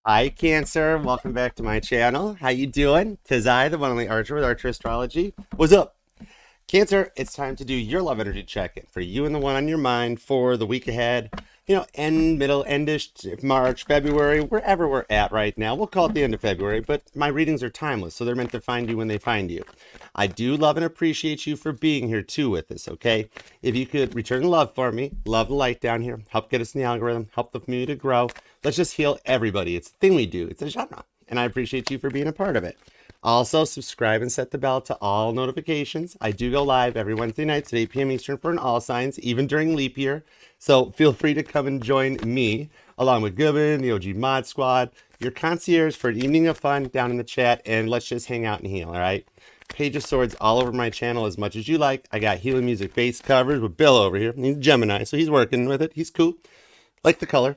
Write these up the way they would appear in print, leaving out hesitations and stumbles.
Hi, Cancer. Welcome back to my channel. How you doing? Tis I, the one only Archer with Archer Astrology. What's up? Cancer, it's time to do your love energy check-in for you and the one on your mind for the week ahead. Endish, March, February, wherever we're at right now. We'll call it the end of February, but my readings are timeless, so they're meant to find you when they find you. I do love and appreciate you for being here too with us, okay? If you could return love for me, love the light down here, help get us in the algorithm, help the community to grow. Let's just heal everybody. It's the thing we do. It's a genre, and I appreciate you for being a part of it. Also, subscribe and set the bell to all notifications. I do go live every Wednesday nights at 8 p.m. Eastern for an all signs, even during leap year. So feel free to come and join me, along with Goodman, the OG Mod Squad, your concierge for an evening of fun down in the chat, and let's just hang out and heal, all right? Page of Swords all over my channel as much as you like. I got healing music base covers with Bill over here. He's a Gemini, so he's working with it. He's cool. Like the color.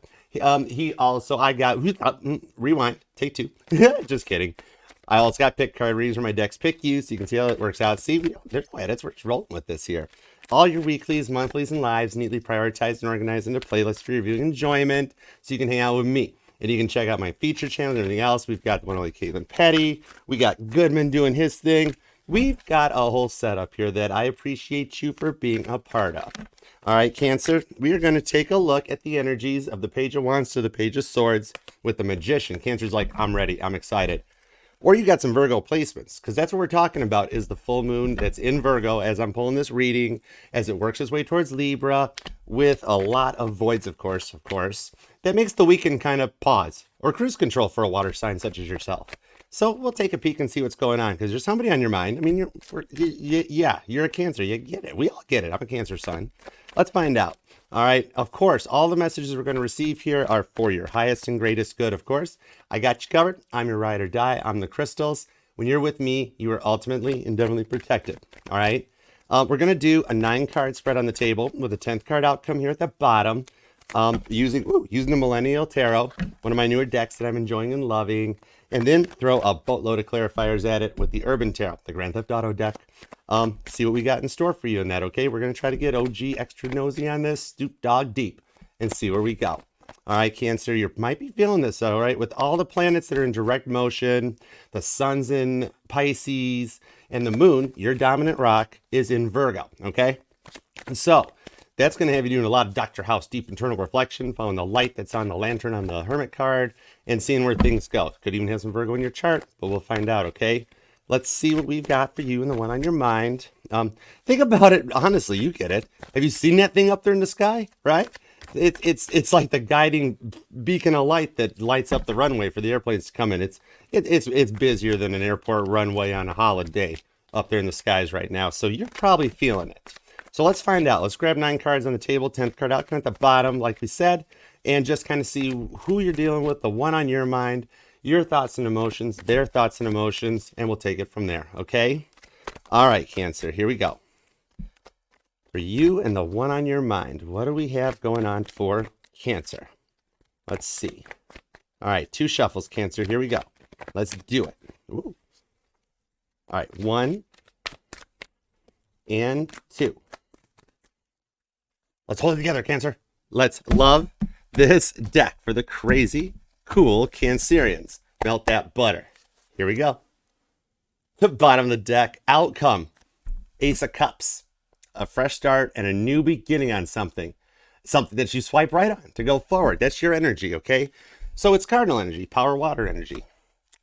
Rewind, take two. Just kidding. I also got pick card readings where my decks pick you, so you can see how it works out. See, there's no edits. We're just rolling with this here. All your weeklies, monthlies, and lives neatly prioritized and organized into playlists for your viewing enjoyment, so you can hang out with me. And you can check out my feature channel and everything else. We've got the one only Caitlin Petty. We got Goodman doing his thing. We've got a whole setup here that I appreciate you for being a part of. All right, Cancer, we are going to take a look at the energies of the Page of Wands to the Page of Swords with the Magician. Cancer's like, I'm ready. I'm excited. Or you got some Virgo placements, because that's what we're talking about is the full moon that's in Virgo as I'm pulling this reading, as it works its way towards Libra, with a lot of voids, of course. That makes the weekend kind of pause, or cruise control for a water sign such as yourself. So we'll take a peek and see what's going on, because there's somebody on your mind. I mean, you're a Cancer. You get it. We all get it. I'm a Cancer sun. Let's find out. All right. Of course, all the messages we're going to receive here are for your highest and greatest good, of course. I got you covered. I'm your ride or die. I'm the crystals. When you're with me, you are ultimately and definitely protected. All right. We're going to do a 9-card spread on the table with a 10th card outcome here at the bottom. Using the Millennial Tarot, one of my newer decks that I'm enjoying and loving, and then throw a boatload of clarifiers at it with the Urban Tarot, the Grand Theft Auto deck. See what we got in store for you in that, okay? We're going to try to get OG extra nosy on this, Snoop Dogg deep, and see where we go. All right, Cancer, you might be feeling this, all right? With all the planets that are in direct motion, the sun's in Pisces, and the moon, your dominant rock, is in Virgo, okay? So that's going to have you doing a lot of Dr. House deep internal reflection, following the light that's on the lantern on the Hermit card, and seeing where things go. Could even have some Virgo in your chart, but we'll find out, okay? Let's see what we've got for you and the one on your mind. Think about it. Honestly, you get it. Have you seen that thing up there in the sky, right? It's like the guiding beacon of light that lights up the runway for the airplanes to come in. It's busier than an airport runway on a holiday up there in the skies right now. So you're probably feeling it. So let's find out. Let's grab 9 cards on the table, 10th card outcome at the bottom, like we said, and just kind of see who you're dealing with, the one on your mind, your thoughts and emotions, their thoughts and emotions, and we'll take it from there, okay? All right, Cancer, here we go. For you and the one on your mind, what do we have going on for Cancer? Let's see. All right, 2 shuffles, Cancer. Here we go. Let's do it. Ooh. All right, 1 and 2. Let's hold it together, Cancer. Let's love this deck for the crazy, cool Cancerians. Melt that butter. Here we go. The bottom of the deck, outcome. Ace of Cups. A fresh start and a new beginning on something. Something that you swipe right on to go forward. That's your energy, okay? So it's cardinal energy, power water energy.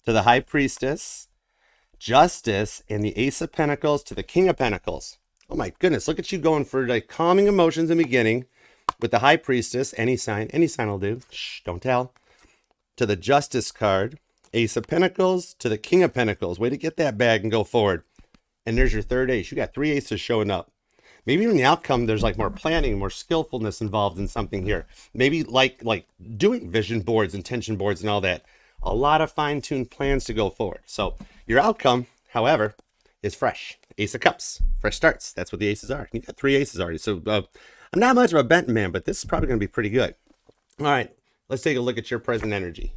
To the High Priestess, Justice, and the Ace of Pentacles to the King of Pentacles. Oh my goodness, look at you going for like calming emotions in the beginning with the High Priestess, any sign will do. Shh, don't tell. To the Justice card, Ace of Pentacles to the King of Pentacles. Way to get that bag and go forward. And there's your third ace. You got 3 aces showing up. Maybe in the outcome, there's like more planning, more skillfulness involved in something here. Maybe like doing vision boards, intention boards, and all that. A lot of fine-tuned plans to go forward. So your outcome, however, is fresh. Ace of Cups, fresh starts. That's what the aces are. You got 3 aces already. So I'm not much of a bent man, but this is probably going to be pretty good. All right, let's take a look at your present energy.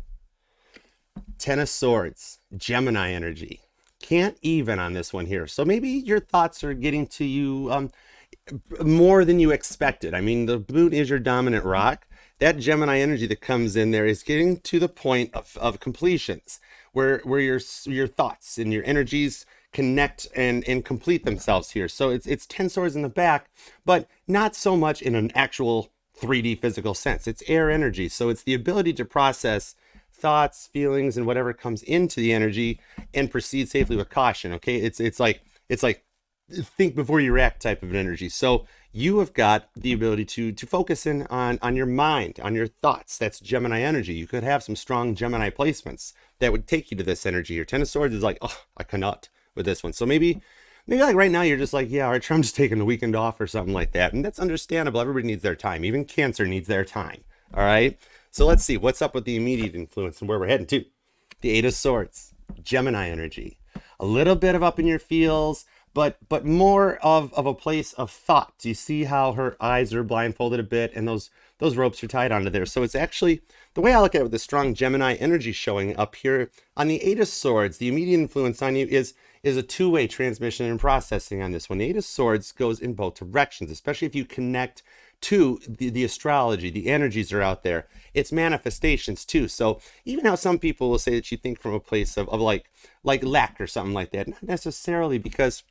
10 of Swords, Gemini energy. Can't even on this one here. So maybe your thoughts are getting to you more than you expected. I mean, the moon is your dominant rock. That Gemini energy that comes in there is getting to the point of completions where your thoughts and your energies connect and complete themselves here. So it's 10 swords in the back, but not so much in an actual 3D physical sense. It's air energy. So it's the ability to process thoughts, feelings, and whatever comes into the energy and proceed safely with caution. Okay. It's like think before you react type of an energy. So you have got the ability to focus in on your mind, on your thoughts. That's Gemini energy. You could have some strong Gemini placements that would take you to this energy. Your Ten of Swords is like, oh, I cannot with this one. So maybe like right now you're just like, yeah, all right, I'm just taking the weekend off or something like that. And that's understandable. Everybody needs their time. Even Cancer needs their time. All right. So let's see what's up with the immediate influence and where we're heading to. The Eight of Swords, Gemini energy. A little bit of up in your feels, but more of a place of thought. Do you see how her eyes are blindfolded a bit and those ropes are tied onto there? So it's actually, the way I look at it with the strong Gemini energy showing up here on the Eight of Swords, the immediate influence on you is a two-way transmission and processing on this one. The Eight of Swords goes in both directions, especially if you connect to the astrology. The energies are out there. It's manifestations too. So even how some people will say that you think from a place of like lack or something like that, not necessarily, because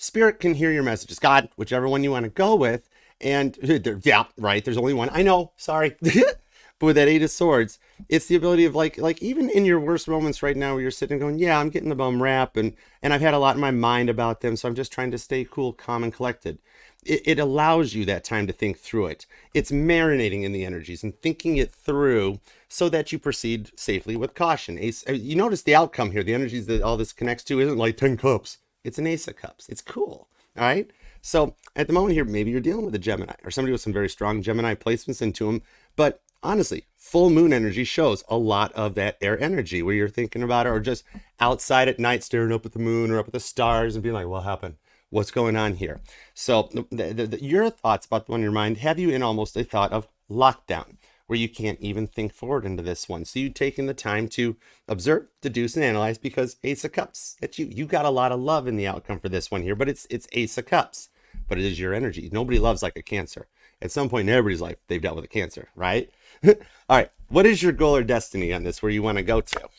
Spirit can hear your messages. God, whichever one you want to go with. And yeah, right. There's only one. I know. Sorry. But with that Eight of Swords, it's the ability of like even in your worst moments right now where you're sitting going, yeah, I'm getting the bum rap and I've had a lot in my mind about them. So I'm just trying to stay cool, calm, and collected. It allows you that time to think through it. It's marinating in the energies and thinking it through so that you proceed safely with caution. You notice the outcome here. The energies that all this connects to isn't like 10 cups. It's an Ace of Cups. It's cool. All right. So at the moment here, maybe you're dealing with a Gemini or somebody with some very strong Gemini placements into them. But honestly, full moon energy shows a lot of that air energy where you're thinking about it, or just outside at night staring up at the moon or up at the stars and being like, what happened? What's going on here? So your thoughts about the one in your mind have you in almost a thought of lockdown, where you can't even think forward into this one. So you taking the time to observe, deduce, and analyze, because Ace of Cups, that you got a lot of love in the outcome for this one here, but it's Ace of Cups, but it is your energy. Nobody loves like a Cancer. At some point in everybody's life, they've dealt with a Cancer, right? All right, what is your goal or destiny on this, where you want to go to?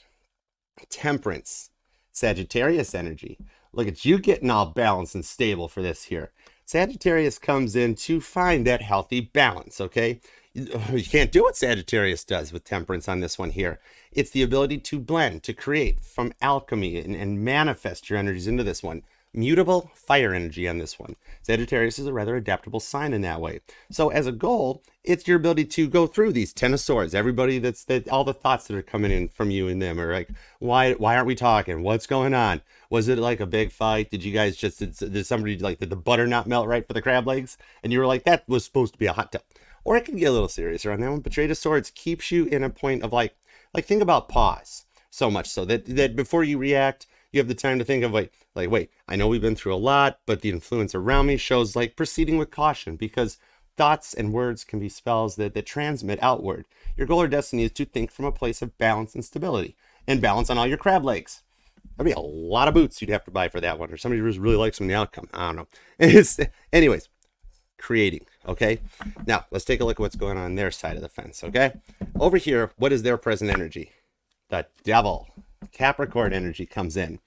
Temperance, Sagittarius energy. Look at you getting all balanced and stable for this here. Sagittarius comes in to find that healthy balance, okay? You can't do what Sagittarius does with Temperance on this one here. It's the ability to blend, to create from alchemy and manifest your energies into this one. Mutable fire energy on this one. Sagittarius is a rather adaptable sign in that way. So as a goal, it's your ability to go through these 10 of Swords. Everybody all the thoughts that are coming in from you and them are like, why aren't we talking? What's going on? Was it like a big fight? Did you guys did somebody did the butter not melt right for the crab legs? And you were like, that was supposed to be a hot tub. Or it can get a little seriouser on that one. But Eight of Swords keeps you in a point of like think about pause, so much so that before you react, you have the time to think of wait, I know we've been through a lot, but the influence around me shows like proceeding with caution, because thoughts and words can be spells that transmit outward. Your goal or destiny is to think from a place of balance and stability, and balance on all your crab legs. That'd be a lot of boots you'd have to buy for that one, or somebody who really likes them in the outcome. I don't know. Anyways, creating. Okay. Now let's take a look at what's going on their side of the fence. Okay. Over here, what is their present energy? The Devil. Capricorn energy comes in.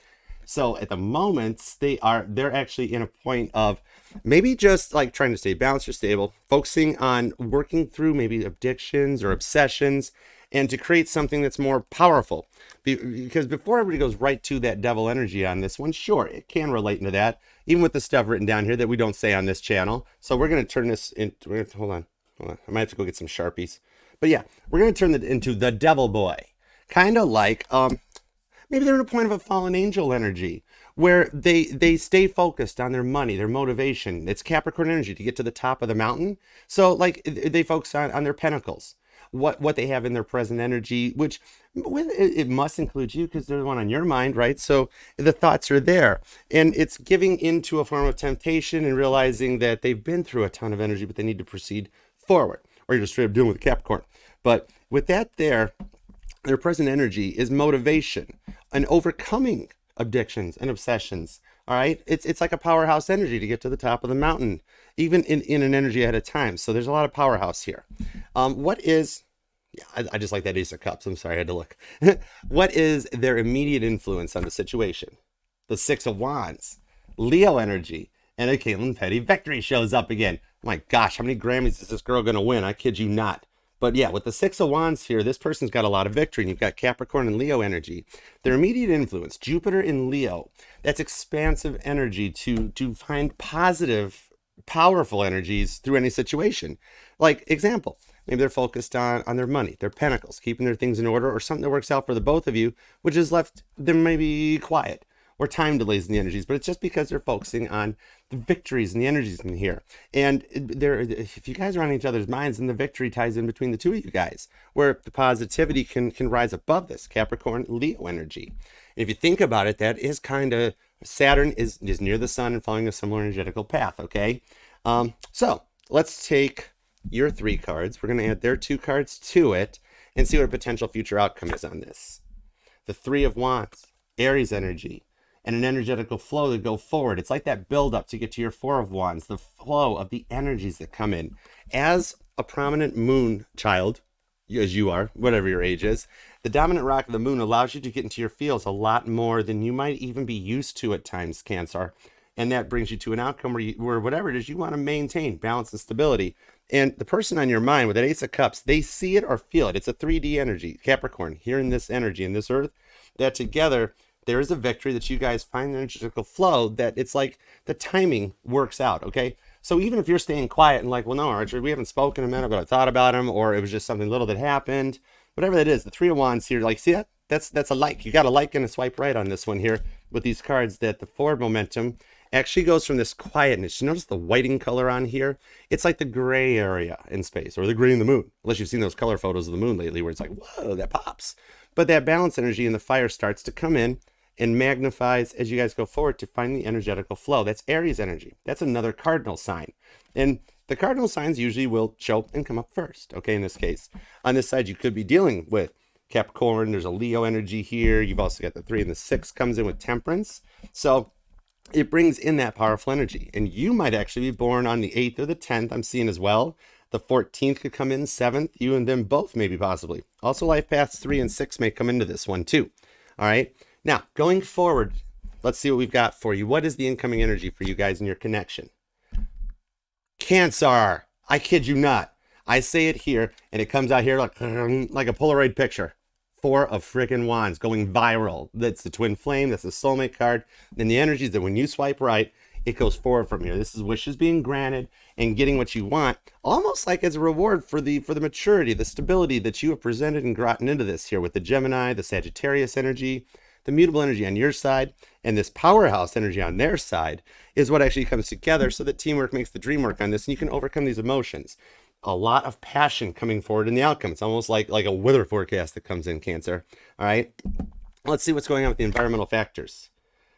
So at the moment, they're actually in a point of maybe just like trying to stay balanced or stable, focusing on working through maybe addictions or obsessions, and to create something that's more powerful. Because before everybody goes right to that devil energy on this one, sure, it can relate into that, even with the stuff written down here that we don't say on this channel. So we're going to turn this into, hold on. I might have to go get some Sharpies. But yeah, we're going to turn it into the devil boy. Kind of like, maybe they're in a point of a fallen angel energy, where they stay focused on their money, their motivation. It's Capricorn energy to get to the top of the mountain. So like they focus on their pentacles, what they have in their present energy, which it must include you because they're the one on your mind, right? So the thoughts are there, and it's giving into a form of temptation and realizing that they've been through a ton of energy, but they need to proceed forward, or you're just straight up dealing with Capricorn. But with that their present energy is motivation and overcoming addictions and obsessions. All right. It's like a powerhouse energy to get to the top of the mountain. even in an energy ahead of time. So there's a lot of powerhouse here. What is, yeah, I just like that Ace of Cups. I'm sorry, I had to look. What is their immediate influence on the situation? The Six of Wands, Leo energy, and a Caitlin Petty victory shows up again. My gosh, how many Grammys is this girl going to win? I kid you not. But yeah, with the Six of Wands here, this person's got a lot of victory. And you've got Capricorn and Leo energy. Their immediate influence, Jupiter in Leo. That's expansive energy to find positive, powerful energies through any situation. Like, example, maybe they're focused on their money, their pentacles, keeping their things in order, or something that works out for the both of you, which has left them maybe quiet, or time delays in the energies, but it's just because they're focusing on the victories and the energies in here. And if you guys are on each other's minds, then the victory ties in between the two of you guys, where the positivity can rise above this Capricorn Leo energy. And if you think about it, that is kind of, Saturn is near the sun and following a similar energetical path, okay? So let's take your 3 cards. We're going to add their 2 cards to it and see what a potential future outcome is on this. The 3 of Wands, Aries energy, and an energetical flow to go forward. It's like that build up to get to your 4 of Wands, the flow of the energies that come in. As a prominent moon child, as you are, whatever your age is, the dominant rock of the moon allows you to get into your fields a lot more than you might even be used to at times, Cancer. And that brings you to an outcome where whatever it is you want to maintain balance and stability. And the person on your mind with that Ace of Cups, they see it or feel it. It's a 3D energy, Capricorn, here in this energy, in this earth, that together there is a victory that you guys find an energetical flow that it's like the timing works out, okay? So even if you're staying quiet and like, well, no, Archer, we haven't spoken in a minute, but I thought about him, or it was just something little that happened, whatever that is, the 3 of Wands here, like, see that? That's a like. You got a like and a swipe right on this one here with these cards, that the forward momentum actually goes from this quietness. You notice the whiting color on here? It's like the gray area in space, or the gray in the moon, unless you've seen those color photos of the moon lately where it's like, whoa, that pops. But that balance energy in the fire starts to come in and magnifies as you guys go forward to find the energetical flow. That's Aries energy. That's another cardinal sign. And the cardinal signs usually will show and come up first, okay, in this case. On this side, you could be dealing with Capricorn. There's a Leo energy here. You've also got the 3 and the 6 comes in with Temperance. So it brings in that powerful energy. And you might actually be born on the 8th or the 10th, I'm seeing as well. The 14th could come in, 7th. You and them both maybe possibly. Also, life paths 3 and 6 may come into this one too. All right. Now, going forward, let's see what we've got for you. What is the incoming energy for you guys in your connection? Cancer. I kid you not. I say it here, and it comes out here like a Polaroid picture. 4 of freaking Wands going viral. That's the twin flame. That's the soulmate card. And the energy is that when you swipe right, it goes forward from here. This is wishes being granted and getting what you want, almost like as a reward for the maturity, the stability that you have presented and gotten into this here with the Gemini, the Sagittarius energy. The mutable energy on your side and this powerhouse energy on their side is what actually comes together so that teamwork makes the dream work on this, and you can overcome these emotions. A lot of passion coming forward in the outcome. It's almost like a weather forecast that comes in, Cancer. All right. Let's see what's going on with the environmental factors.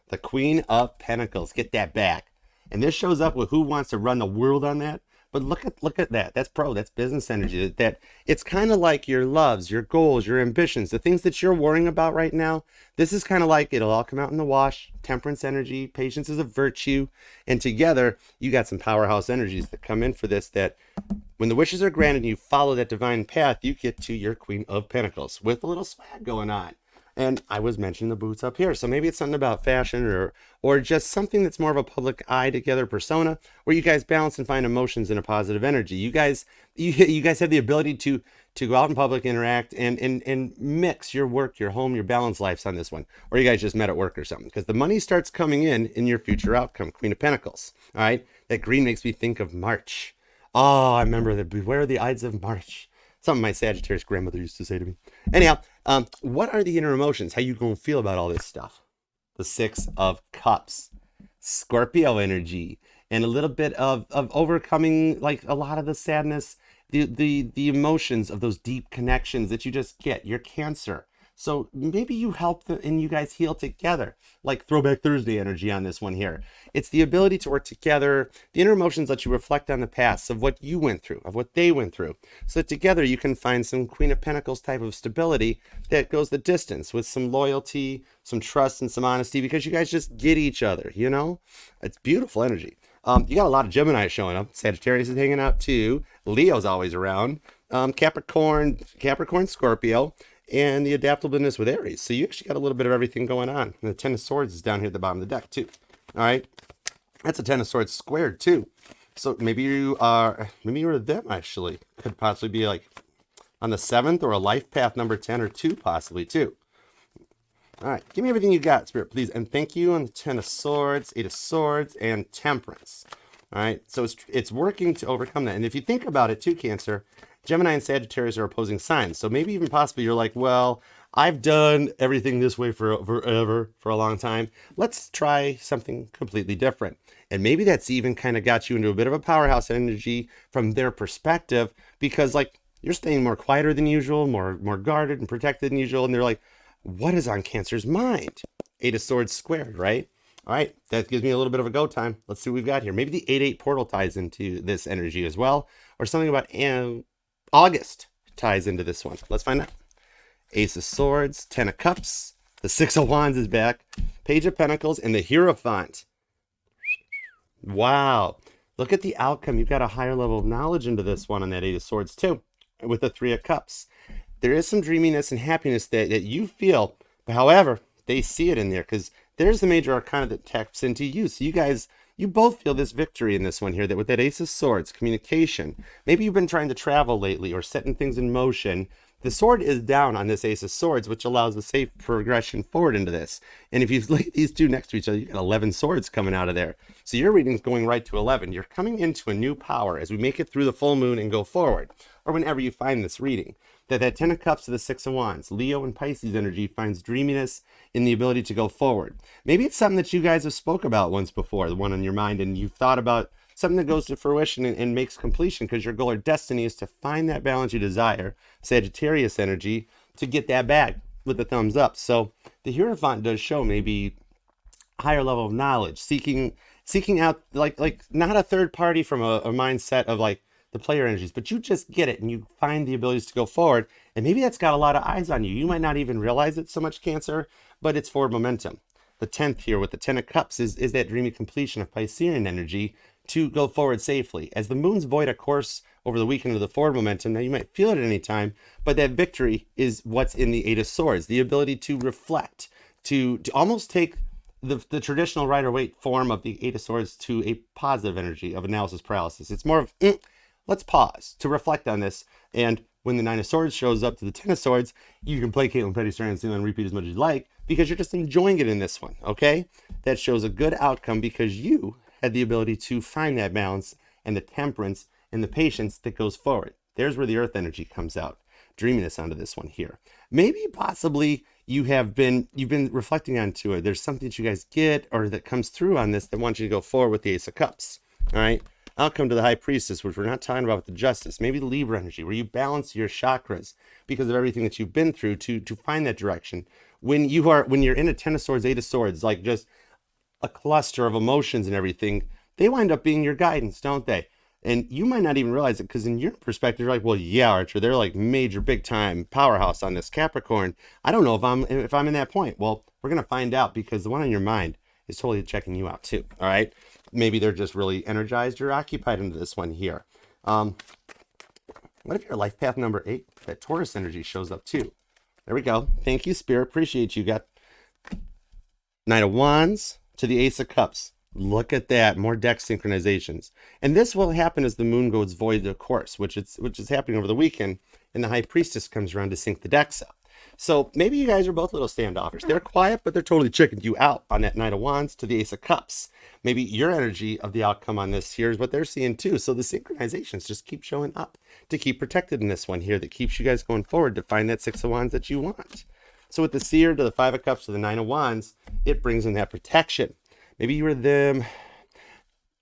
The Queen of Pentacles. Get that back. And this shows up with who wants to run the world on that. But look at that. That's that's business energy. That it's kind of like your loves, your goals, your ambitions, the things that you're worrying about right now. This is kind of like it'll all come out in the wash. Temperance energy, patience is a virtue, and together you got some powerhouse energies that come in for this. That when the wishes are granted and you follow that divine path, you get to your Queen of Pentacles with a little swag going on. And I was mentioning the boots up here. So maybe it's something about fashion or just something that's more of a public eye together persona where you guys balance and find emotions in a positive energy. You guys have the ability to go out in public, interact, and mix your work, your home, your balance lives on this one. Or you guys just met at work or something. Because the money starts coming in your future outcome, Queen of Pentacles. All right? That green makes me think of March. Oh, I remember the beware the Ides of March. Something my Sagittarius grandmother used to say to me. Anyhow, what are the inner emotions? How you gonna feel about all this stuff? The 6 of Cups, Scorpio energy, and a little bit of overcoming like a lot of the sadness, the emotions of those deep connections that you just get. You're Cancer. So maybe you help and you guys heal together, like Throwback Thursday energy on this one here. It's the ability to work together. The inner emotions let you reflect on the past of what you went through, of what they went through. So that together you can find some Queen of Pentacles type of stability that goes the distance with some loyalty, some trust, and some honesty because you guys just get each other, you know? It's beautiful energy. You got a lot of Gemini showing up. Sagittarius is hanging out too. Leo's always around. Capricorn, Scorpio, and the adaptableness with Aries. So you actually got a little bit of everything going on. And the Ten of Swords is down here at the bottom of the deck too. All right, that's a Ten of Swords squared too. So maybe you're them actually. Could possibly be like on the 7th or a life path number 10 or 2 possibly too. All right, give me everything you got, Spirit, please. And thank you on the 10 of Swords, 8 of Swords, and Temperance. All right, so it's working to overcome that. And if you think about it too, Cancer, Gemini and Sagittarius are opposing signs. So maybe even possibly you're like, well, I've done everything this way for forever, for a long time. Let's try something completely different. And maybe that's even kind of got you into a bit of a powerhouse energy from their perspective, because like you're staying more quieter than usual, more guarded and protected than usual. And they're like, what is on Cancer's mind? 8 of Swords squared, right? All right, that gives me a little bit of a go time. Let's see what we've got here. Maybe the 8-8 portal ties into this energy as well, or something about August ties into this one. Let's find out. Ace of Swords, 10 of Cups, the 6 of Wands is back, Page of Pentacles, and the Hierophant. Wow. Look at the outcome. You've got a higher level of knowledge into this one on that 8 of Swords too, with the 3 of Cups. There is some dreaminess and happiness that you feel. However, they see it in there because there's the major arcana that taps into you. So you both feel this victory in this one here, that with that Ace of Swords, communication. Maybe you've been trying to travel lately or setting things in motion. The sword is down on this Ace of Swords, which allows a safe progression forward into this. And if you lay these two next to each other, you got 11 swords coming out of there. So your reading's going right to 11. You're coming into a new power as we make it through the full moon and go forward, or whenever you find this reading. That 10 of Cups to the 6 of Wands, Leo and Pisces energy finds dreaminess in the ability to go forward. Maybe it's something that you guys have spoke about once before, the one on your mind, and you've thought about something that goes to fruition and makes completion, because your goal or destiny is to find that balance you desire, Sagittarius energy, to get that bag with the thumbs up. So the Hierophant does show maybe higher level of knowledge, seeking out like not a third party from a mindset of like the player energies, but you just get it and you find the abilities to go forward. And maybe that's got a lot of eyes on you. You might not even realize it so much, Cancer, but it's forward momentum. The 10th here with the 10 of Cups is that dreamy completion of Piscean energy to go forward safely. As the moon's void a course over the weekend of the forward momentum, now you might feel it at any time, but that victory is what's in the 8 of Swords, the ability to reflect, to almost take the traditional Rider-Waite form of the 8 of Swords to a positive energy of analysis paralysis. It's more of, let's pause to reflect on this. And when the 9 of Swords shows up to the 10 of Swords, you can play Caitlin Petty Strand and repeat as much as you like, because you're just enjoying it in this one, okay? That shows a good outcome because you had the ability to find that balance and the temperance and the patience that goes forward. There's where the earth energy comes out. Dreaminess onto this one here. Maybe possibly you've been reflecting onto it. There's something that you guys get or that comes through on this that wants you to go forward with the Ace of Cups. All right. Outcome to the High Priestess, which we're not talking about with the Justice. Maybe the Libra energy, where you balance your chakras because of everything that you've been through to find that direction. When you're in a 10 of Swords, 8 of Swords, like just a cluster of emotions and everything, they wind up being your guidance, don't they? And you might not even realize it, because in your perspective, you're like, well, yeah, Archer, they're like major, big time powerhouse on this Capricorn. I don't know if I'm in that point. Well, we're going to find out, because the one on your mind is totally checking you out too. All right. Maybe they're just really energized or occupied into this one here. What if your life path number 8, that Taurus energy shows up too? There we go. Thank you, Spirit. Appreciate you. Got 9 of Wands to the Ace of Cups. Look at that. More deck synchronizations. And this will happen as the moon goes void of course, which is happening over the weekend, and the High Priestess comes around to sync the decks up. So maybe you guys are both a little standoffish. They're quiet, but they're totally chickened you out on that 9 of Wands to the Ace of Cups. Maybe your energy of the outcome on this here is what they're seeing too. So the synchronizations just keep showing up to keep protected in this one here, that keeps you guys going forward to find that 6 of Wands that you want. So with the Seer to the 5 of Cups to the 9 of Wands, it brings in that protection. Maybe you were them.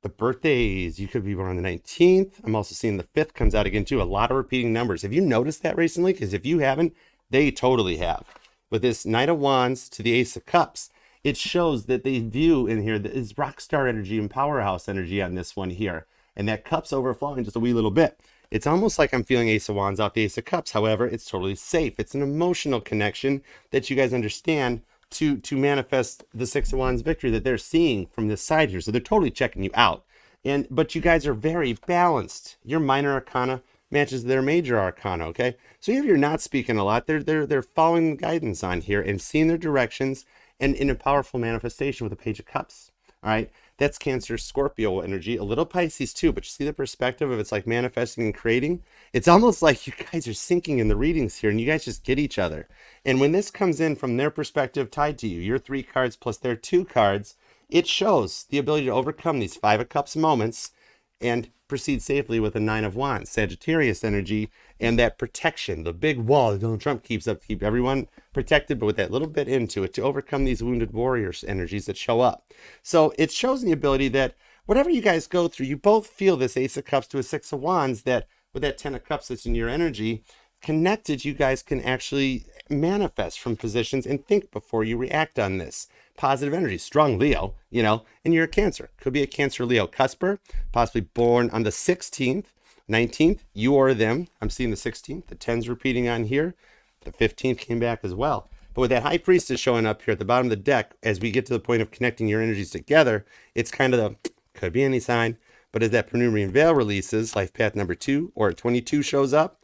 The birthdays, you could be born on the 19th. I'm also seeing the 5th comes out again too. A lot of repeating numbers. Have you noticed that recently? Because if you haven't, they totally have. With this Knight of Wands to the Ace of Cups, it shows that they view in here that is rock star energy and powerhouse energy on this one here. And that cup's overflowing just a wee little bit. It's almost like I'm feeling Ace of Wands off the Ace of Cups. However, it's totally safe. It's an emotional connection that you guys understand to manifest the 6 of Wands victory that they're seeing from this side here. So they're totally checking you out. But you guys are very balanced. Your minor arcana matches their major arcana, okay? So even if you're not speaking a lot, they're following guidance on here and seeing their directions and in a powerful manifestation with the Page of Cups. All right. That's Cancer Scorpio energy, a little Pisces too, but you see the perspective of it's like manifesting and creating. It's almost like you guys are syncing in the readings here and you guys just get each other. And when this comes in from their perspective tied to you, your 3 cards plus their 2 cards, it shows the ability to overcome these 5 of Cups moments and proceed safely with a 9 of Wands, Sagittarius energy, and that protection, the big wall that Donald Trump keeps up to keep everyone protected, but with that little bit into it to overcome these wounded warriors energies that show up. So it shows the ability that whatever you guys go through, you both feel this Ace of Cups to a 6 of Wands, that with that 10 of Cups that's in your energy, connected, you guys can actually manifest from positions and think before you react on this. Positive energy, strong Leo, and you're a Cancer. Could be a Cancer Leo cusper, possibly born on the 16th, 19th, you or them. I'm seeing the 16th, the 10's repeating on here. The 15th came back as well. But with that High Priestess showing up here at the bottom of the deck, as we get to the point of connecting your energies together, it's kind of the, could be any sign, but as that Penumbran Veil releases, Life Path number 2 or 22 shows up,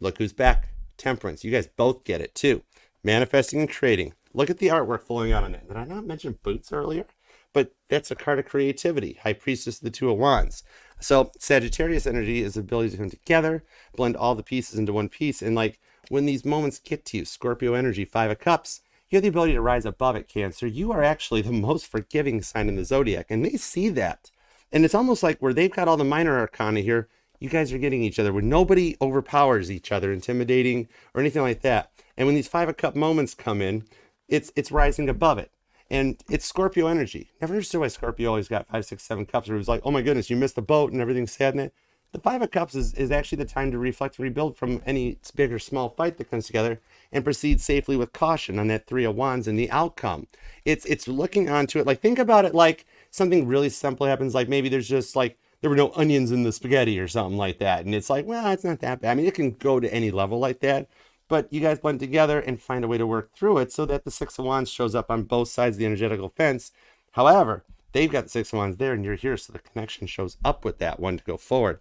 look who's back. Temperance. You guys both get it too. Manifesting and creating. Look at the artwork flowing out on it. Did I not mention boots earlier? But that's a card of creativity. High Priestess, the 2 of Wands. So Sagittarius energy is the ability to come together, blend all the pieces into one piece. And like when these moments get to you, Scorpio energy, 5 of Cups, you have the ability to rise above it, Cancer. You are actually the most forgiving sign in the zodiac. And they see that. And it's almost like where they've got all the minor arcana here, you guys are getting each other where nobody overpowers each other, intimidating or anything like that. And when these 5 of Cup moments come in, it's rising above it. And it's Scorpio energy. Never understood why Scorpio always got 5, 6, 7 cups where it was like, oh my goodness, you missed the boat and everything's sad in it. The 5 of Cups is actually the time to reflect and rebuild from any big or small fight that comes together and proceed safely with caution on that 3 of Wands and the outcome. It's looking onto it. Like, think about it like something really simple happens. Like maybe there's just like, there were no onions in the spaghetti or something like that. And it's like, well, it's not that bad. I mean, it can go to any level like that. But you guys blend together and find a way to work through it so that the 6 of Wands shows up on both sides of the energetical fence. However, they've got the 6 of Wands there and you're here, so the connection shows up with that one to go forward.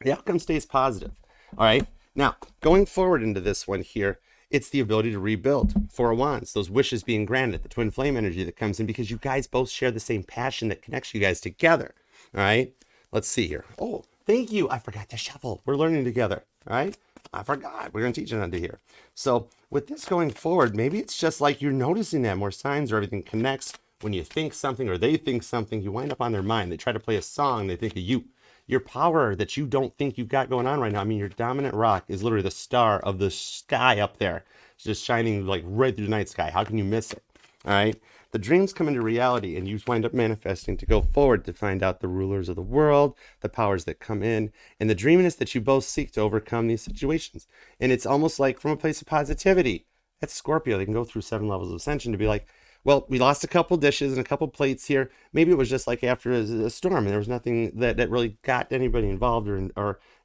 The outcome stays positive. All right. Now, going forward into this one here, it's the ability to rebuild. 4 of Wands, those wishes being granted, the twin flame energy that comes in because you guys both share the same passion that connects you guys together. All right. Let's see here. Oh, thank you. I forgot to shuffle. We're learning together. All right. I forgot. We're going to teach it under here. So with this going forward, maybe it's just like you're noticing that more signs or everything connects. When you think something or they think something, you wind up on their mind. They try to play a song. They think of you. Your power that you don't think you've got going on right now. I mean, your dominant rock is literally the star of the sky up there. It's just shining like right through the night sky. How can you miss it? All right. The dreams come into reality and you wind up manifesting to go forward to find out the rulers of the world, the powers that come in, and the dreaminess that you both seek to overcome these situations. And it's almost like from a place of positivity. That's Scorpio. They can go through 7 levels of ascension to be like, well, we lost a couple dishes and a couple plates here. Maybe it was just like after a storm and there was nothing that really got anybody involved or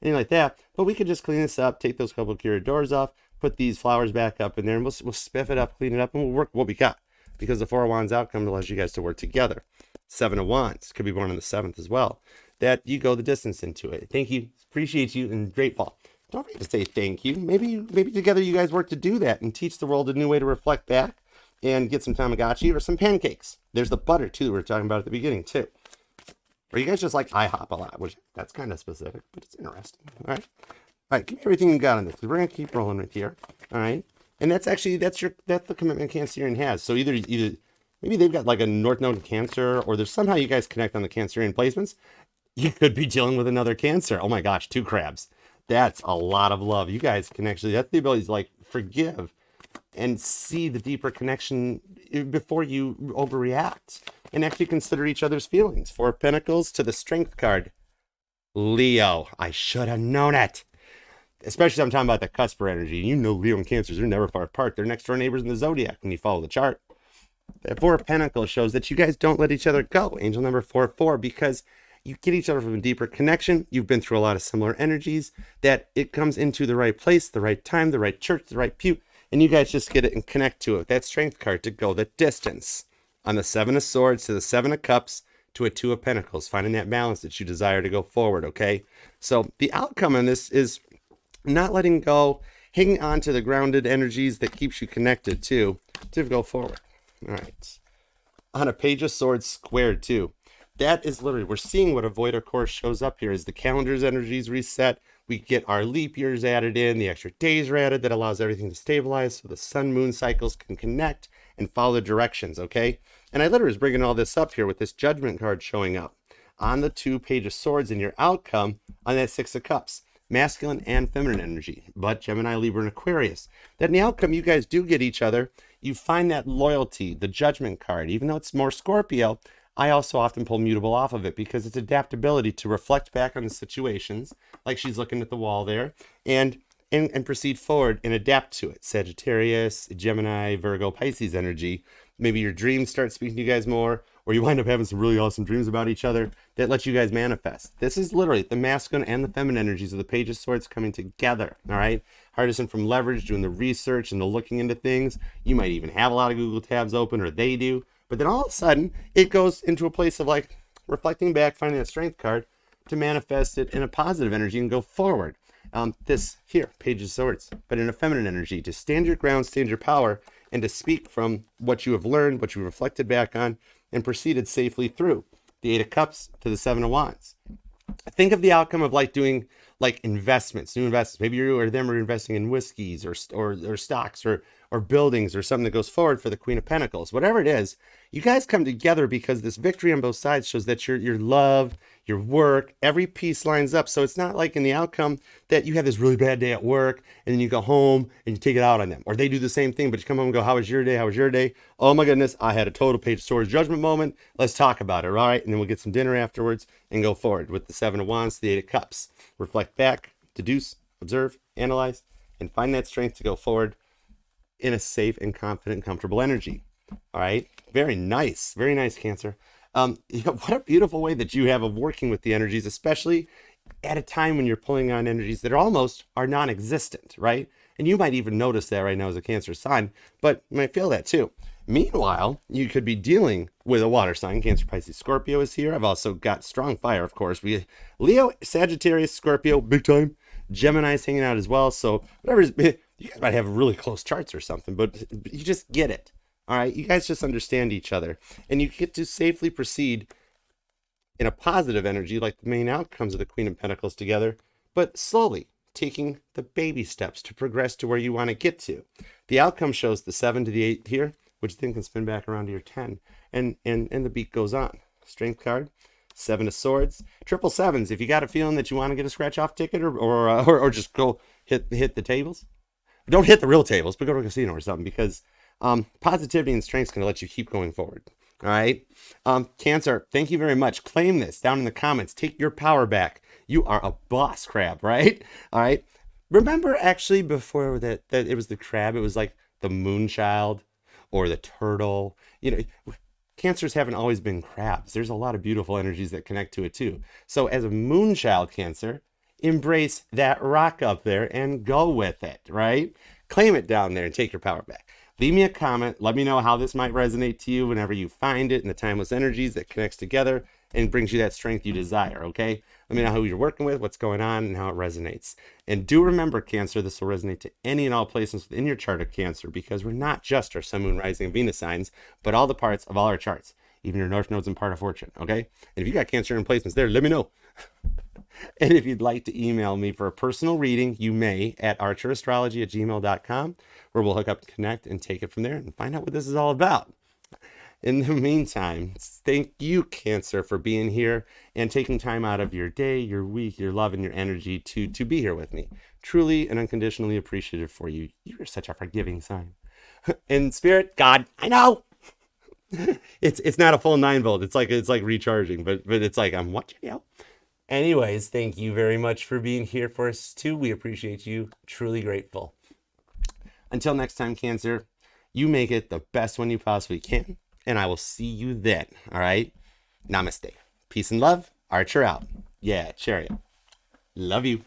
anything like that. But we could just clean this up, take those couple cured doors off, put these flowers back up in there, and we'll spiff it up, clean it up, and we'll work what we got. Because the 4 of Wands outcome allows you guys to work together. 7 of Wands could be born on the 7th as well. That you go the distance into it. Thank you, appreciate you, and grateful. Don't forget to say thank you. Maybe together you guys work to do that and teach the world a new way to reflect back and get some Tamagotchi or some pancakes. There's the butter too that we were talking about at the beginning too. Or you guys just like IHOP a lot, which that's kind of specific, but it's interesting. All right, give me everything you got on this because we're gonna keep rolling with here. All right. And that's the commitment Cancerian has. So either maybe they've got like a North Node Cancer, or there's somehow you guys connect on the Cancerian placements. You could be dealing with another Cancer. Oh my gosh, 2 crabs. That's a lot of love. You guys can actually, that's the ability to like forgive and see the deeper connection before you overreact and actually consider each other's feelings. 4 of Pentacles to the Strength card. Leo, I should have known it. Especially I'm talking about the cusper energy. You know Leo and Cancers are never far apart. They're next door neighbors in the zodiac when you follow the chart. The 4 of Pentacles shows that you guys don't let each other go. Angel number 4, because you get each other from a deeper connection. You've been through a lot of similar energies, that it comes into the right place, the right time, the right church, the right pew, and you guys just get it and connect to it. That Strength card to go the distance. On the 7 of Swords to the 7 of Cups, to a Two of Pentacles, finding that balance that you desire to go forward, okay? So the outcome on this is not letting go, hanging on to the grounded energies that keeps you connected to go forward. All right. On a Page of Swords squared too. That is literally, we're seeing what avoider course shows up here is the calendar's energies reset. We get our leap years added in, the extra days are added that allows everything to stabilize so the sun moon cycles can connect and follow the directions, okay? And I literally was bringing all this up here with this Judgment card showing up on the 2 Page of Swords in your outcome on that 6 of Cups. Masculine and feminine energy, but Gemini, Libra, and Aquarius. That in the outcome, you guys do get each other. You find that loyalty, the Judgment card, even though it's more Scorpio, I also often pull mutable off of it because it's adaptability to reflect back on the situations, like she's looking at the wall there, and proceed forward and adapt to it. Sagittarius, Gemini, Virgo, Pisces energy. Maybe your dreams start speaking to you guys more, or you wind up having some really awesome dreams about each other that let you guys manifest. This is literally the masculine and the feminine energies of the Page of Swords coming together, all right? Hardison from leverage, doing the research and the looking into things. You might even have a lot of Google tabs open, or they do. But then all of a sudden, it goes into a place of like reflecting back, finding that strength card to manifest it in a positive energy and go forward. This here, Page of Swords, but in a feminine energy, to stand your ground, stand your power, and to speak from what you have learned, what you reflected back on, and proceeded safely through. The 8 of Cups to the 7 of Wands. Think of the outcome of like doing like investments, new investments. Maybe you or them are investing in whiskeys or stocks or buildings or something that goes forward for the Queen of Pentacles. Whatever it is, you guys come together because this victory on both sides shows that your love, your work, every piece lines up. So it's not like in the outcome that you have this really bad day at work and then you go home and you take it out on them. Or they do the same thing, but you come home and go, how was your day? How was your day? Oh my goodness, I had a total Page of Swords judgment moment. Let's talk about it, all right? And then we'll get some dinner afterwards and go forward with the 7 of Wands, the 8 of Cups. Reflect back, deduce, observe, analyze, and find that strength to go forward in a safe and confident, comfortable energy. All right. Very nice, Cancer. What a beautiful way that you have of working with the energies, especially at a time when you're pulling on energies that are non-existent, right? And you might even notice that right now as a Cancer sign, but you might feel that too. Meanwhile, you could be dealing with a water sign. Cancer, Pisces, Scorpio is here. I've also got strong fire, of course. We Leo, Sagittarius, Scorpio, big time. Gemini's hanging out as well. So whatever, you guys might have really close charts or something, but you just get it. All right, you guys just understand each other, and you get to safely proceed in a positive energy, like the main outcomes of the Queen of Pentacles together, but slowly taking the baby steps to progress to where you want to get to. The outcome shows the 7 to the 8 here, which then can spin back around to your 10, and the beat goes on. Strength card, 7 of Swords, triple sevens. If you got a feeling that you want to get a scratch off ticket or just go hit the tables, don't hit the real tables, but go to a casino or something, because positivity and strength is going to let you keep going forward. All right. Cancer, thank you very much. Claim this down in the comments. Take your power back. You are a boss crab, right? All right. Remember actually before that it was the crab, it was like the moonchild or the turtle. Cancers haven't always been crabs. There's a lot of beautiful energies that connect to it too. So as a moonchild Cancer, embrace that rock up there and go with it, right? Claim it down there and take your power back. Leave me a comment. Let me know how this might resonate to you whenever you find it in the timeless energies that connects together and brings you that strength you desire, okay? Let me know who you're working with, what's going on, and how it resonates. And do remember, Cancer, this will resonate to any and all places within your chart of Cancer, because we're not just our Sun, Moon, Rising, and Venus signs, but all the parts of all our charts, even your North Nodes and part of Fortune, okay? And if you got Cancer in placements there, let me know. And if you'd like to email me for a personal reading, you may at archerastrology@gmail.com, where we'll hook up and connect and take it from there and find out what this is all about. In the meantime, thank you, Cancer, for being here and taking time out of your day, your week, your love, and your energy to be here with me. Truly and unconditionally appreciative for you. You're such a forgiving sign. In spirit, God, I know. It's not a full 9 volt. It's like recharging, but it's like I'm watching you. Anyways, thank you very much for being here for us too. We appreciate you. Truly grateful. Until next time, Cancer, you make it the best one you possibly can, and I will see you then. All right? Namaste. Peace and love. Archer out. Yeah, chariot. Love you.